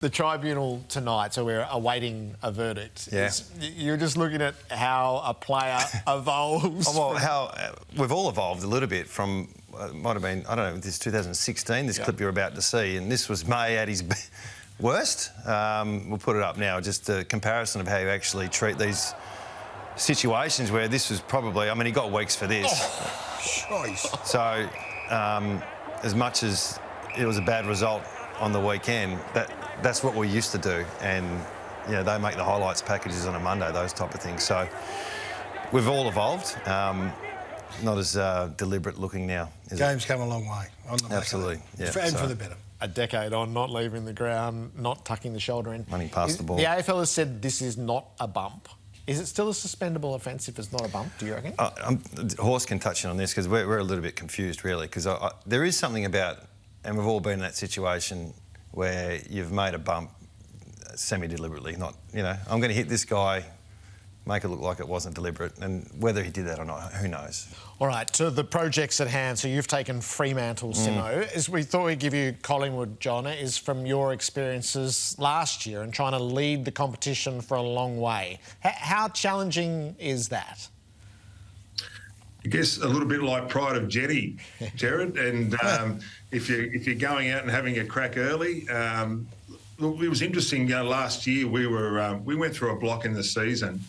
The tribunal tonight, so we're awaiting a verdict. Yeah. You're just looking at how a player evolves. Well, how we've all evolved a little bit from, might have been, I don't know, this 2016, this clip you're about to see, and this was May at his worst. We'll put it up now, just a comparison of how you actually treat these situations where this was probably, I mean, he got weeks for this. Oh, so, as much as it was a bad result on the weekend, that's what we used to do, and you know, they make the highlights packages on a Monday, those type of things. So we've all evolved, not as deliberate looking now. Game's come a long way. On the Absolutely, yeah. And for the better. A decade on, not leaving the ground, not tucking the shoulder in. Running past the ball. The AFL has said this is not a bump. Is it still a suspendable offence if it's not a bump, do you reckon? Horse can touch on this because we're a little bit confused, really, because there is something about, and we've all been in that situation where you've made a bump semi-deliberately, not, you know, I'm going to hit this guy, make it look like it wasn't deliberate, and whether he did that or not, who knows? All right, to the projects at hand. So you've taken Fremantle, Simmo. As we thought we'd give you Collingwood, John, is from your experiences last year and trying to lead the competition for a long way. How challenging is that? I guess a little bit like Pride of Jenny, Gerard, and if you're going out and having a crack early, look, it was interesting. Last year we went through a block in the season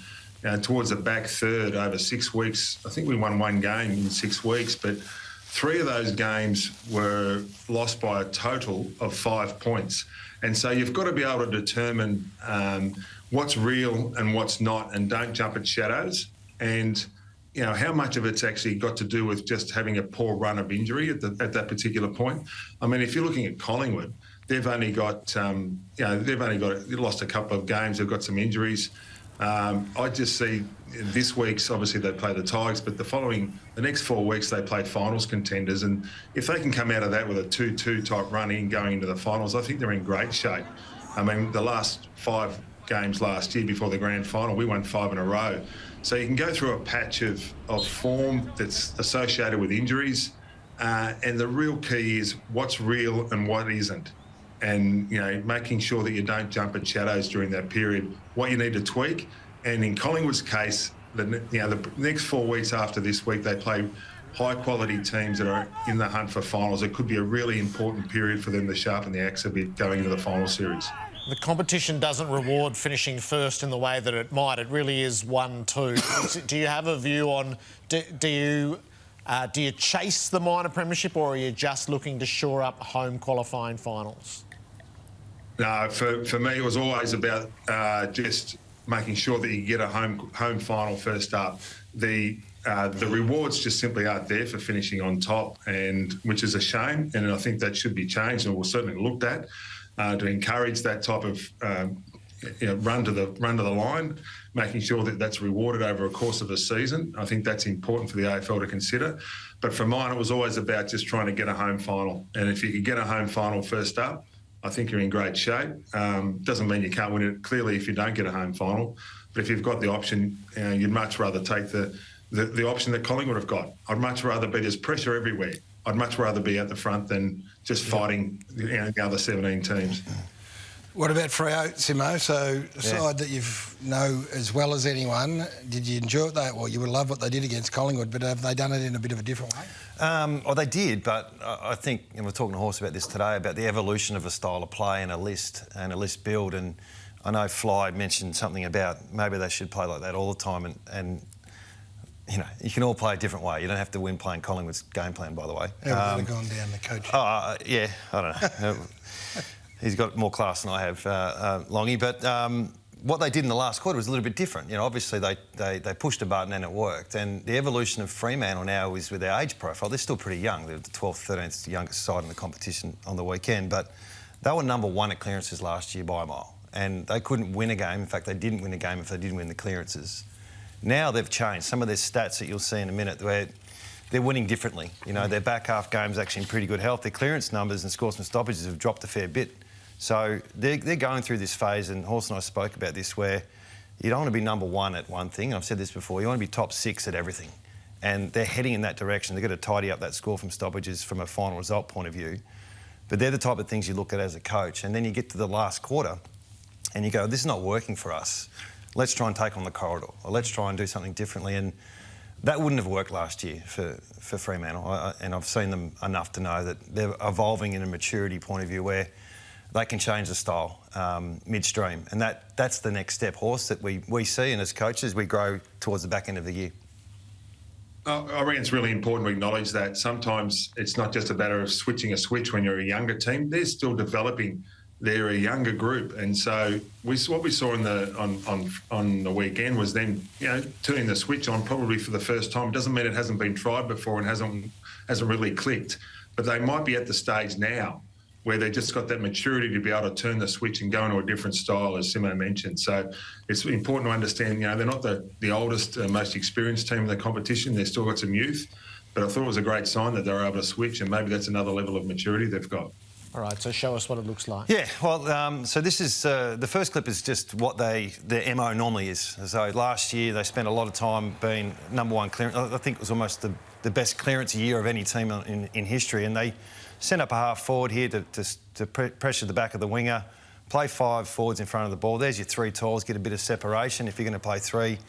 towards the back third over 6 weeks. I think we won one game in 6 weeks, but 3 of those games were lost by a total of 5 points. And so you've got to be able to determine what's real and what's not, and don't jump at shadows. And you know, how much of it's actually got to do with just having a poor run of injury at that particular point. I mean, if you're looking at Collingwood, they've only got, lost a couple of games. They've got some injuries. I just see this week's, obviously they play the Tigers, but the next 4 weeks they play finals contenders. And if they can come out of that with a 2-2 type run in going into the finals, I think they're in great shape. I mean, the last 5 games last year before the grand final, we won 5 in a row. So you can go through a patch of form that's associated with injuries, and the real key is what's real and what isn't. And, you know, making sure that you don't jump at shadows during that period, what you need to tweak. And in Collingwood's case, the next 4 weeks after this week, they play high-quality teams that are in the hunt for finals. It could be a really important period for them to sharpen the axe a bit going into the final series. The competition doesn't reward finishing first in the way that it might. It really is 1-2. Do you have a view on, do you chase the minor premiership, or are you just looking to shore up home qualifying finals? No, for me it was always about just making sure that you get a home final first up. The rewards just simply aren't there for finishing on top, and which is a shame. And I think that should be changed, and we'll certainly look at to encourage that type of run to the line, making sure that that's rewarded over a course of a season. I think that's important for the AFL to consider. But for mine, it was always about just trying to get a home final. And if you could get a home final first up, I think you're in great shape. Doesn't mean you can't win it, clearly, if you don't get a home final. But if you've got the option, you'd much rather take the option that Collingwood have got. I'd much rather be, there's pressure everywhere. I'd much rather be at the front than just fighting the other 17 teams. What about Freo, Simmo? So a side that you know as well as anyone, did you enjoy that? Well, you would love what they did against Collingwood, but have they done it in a bit of a different way? Well, they did, but I think, and we're talking to Horse about this today, about the evolution of a style of play and a list build. And I know Fly mentioned something about maybe they should play like that all the time, and you know, you can all play a different way. You don't have to win playing Collingwood's game plan, by the way. How would have gone down the coach? Yeah, I don't know. He's got more class than I have, Longy. But what they did in the last quarter was a little bit different. You know, obviously they pushed a button and it worked. And the evolution of Fremantle now is with their age profile. They're still pretty young. They're the 12th, 13th youngest side in the competition on the weekend. But they were number 1 at clearances last year by a mile. And they couldn't win a game. In fact, they didn't win a game if they didn't win the clearances. Now they've changed. Some of their stats that you'll see in a minute where they're winning differently. You know, their back half game's actually in pretty good health. Their clearance numbers and scores from stoppages have dropped a fair bit. So they're going through this phase, and Horse and I spoke about this, where you don't want to be number 1 at one thing, and I've said this before, you want to be top 6 at everything. And they're heading in that direction. They've got to tidy up that score from stoppages from a final result point of view. But they're the type of things you look at as a coach. And then you get to the last quarter and you go, this is not working for us. Let's try and take on the corridor, or let's try and do something differently. And that wouldn't have worked last year for Fremantle. And I've seen them enough to know that they're evolving in a maturity point of view where they can change the style midstream. And that's the next step, Horse, that we see. And as coaches, we grow towards the back end of the year. I reckon it's really important to acknowledge that sometimes it's not just a matter of switching a switch when you're a younger team. They're still developing. They're a younger group, and so what we saw on the weekend was them, turning the switch on probably for the first time. It doesn't mean it hasn't been tried before and hasn't really clicked, but they might be at the stage now where they just got that maturity to be able to turn the switch and go into a different style, as Simmo mentioned. So it's important to understand, they're not the oldest, most experienced team in the competition. They've still got some youth, but I thought it was a great sign that they were able to switch, and maybe that's another level of maturity they've got. All right, so show us what it looks like. Yeah, well, so this is the first clip is just what their MO normally is. So last year they spent a lot of time being number one clearance. I think it was almost the best clearance year of any team in history, and they sent up a half forward here to pressure the back of the winger, play 5 forwards in front of the ball. There's your 3 talls, get a bit of separation. If you're going to play 3,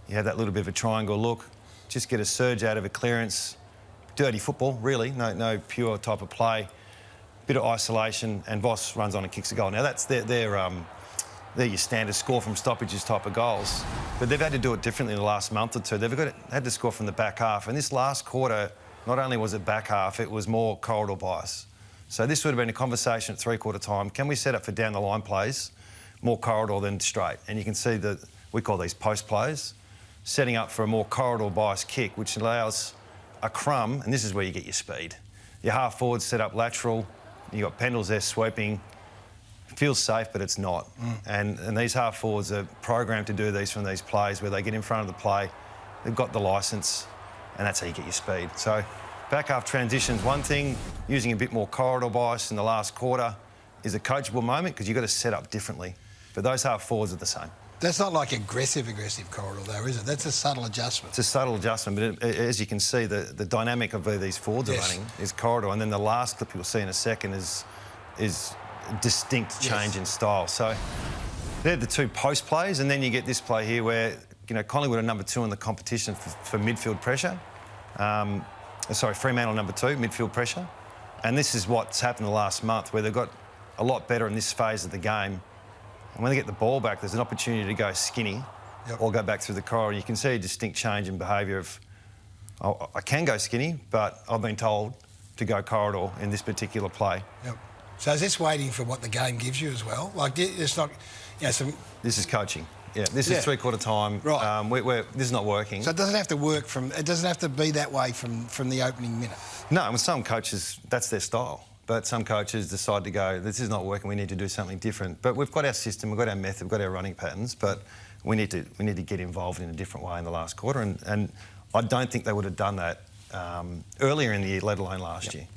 you have that little bit of a triangle look. Just get a surge out of a clearance. Dirty football, really. No pure type of play. Bit of isolation, and Voss runs on and kicks a goal. Now that's they're your standard score from stoppages type of goals, but they've had to do it differently in the last month or two. They've had to score from the back half, and this last quarter, not only was it back half, it was more corridor bias. So this would have been a conversation at 3/4 time. Can we set up for down the line plays, more corridor than straight? And you can see that we call these post plays, setting up for a more corridor bias kick, which allows a crumb, and this is where you get your speed. Your half forwards set up lateral. You got Pendles there sweeping. Feels safe, but it's not. And these half forwards are programmed to do these from these plays where they get in front of the play. They've got the licence, and that's how you get your speed. So back half transitions, one thing. Using a bit more corridor bias in the last quarter is a coachable moment because you've got to set up differently. But those half forwards are the same. That's not like aggressive corridor, though, is it? That's a subtle adjustment. It's a subtle adjustment, but as you can see, the dynamic of where these forwards are running is corridor, and then the last clip you'll see in a second is a distinct change in style. So they're the 2 post plays, and then you get this play here where, Collingwood are number 2 in the competition for midfield pressure. Fremantle number 2, midfield pressure. And this is what's happened the last month, where they've got a lot better in this phase of the game. And when they get the ball back, there's an opportunity to go skinny or go back through the corridor. You can see a distinct change in behaviour of, I can go skinny, but I've been told to go corridor in this particular play. Yep. So is this waiting for what the game gives you as well? Like, it's not, This is coaching. Yeah, this is 3/4 time. Right. This is not working. So it doesn't have to work it doesn't have to be that way from the opening minute. No, with some coaches, that's their style. But some coaches decide to go, this is not working, we need to do something different. But we've got our system, we've got our method, we've got our running patterns, but we need to get involved in a different way in the last quarter. And I don't think they would have done that earlier in the year, let alone last year.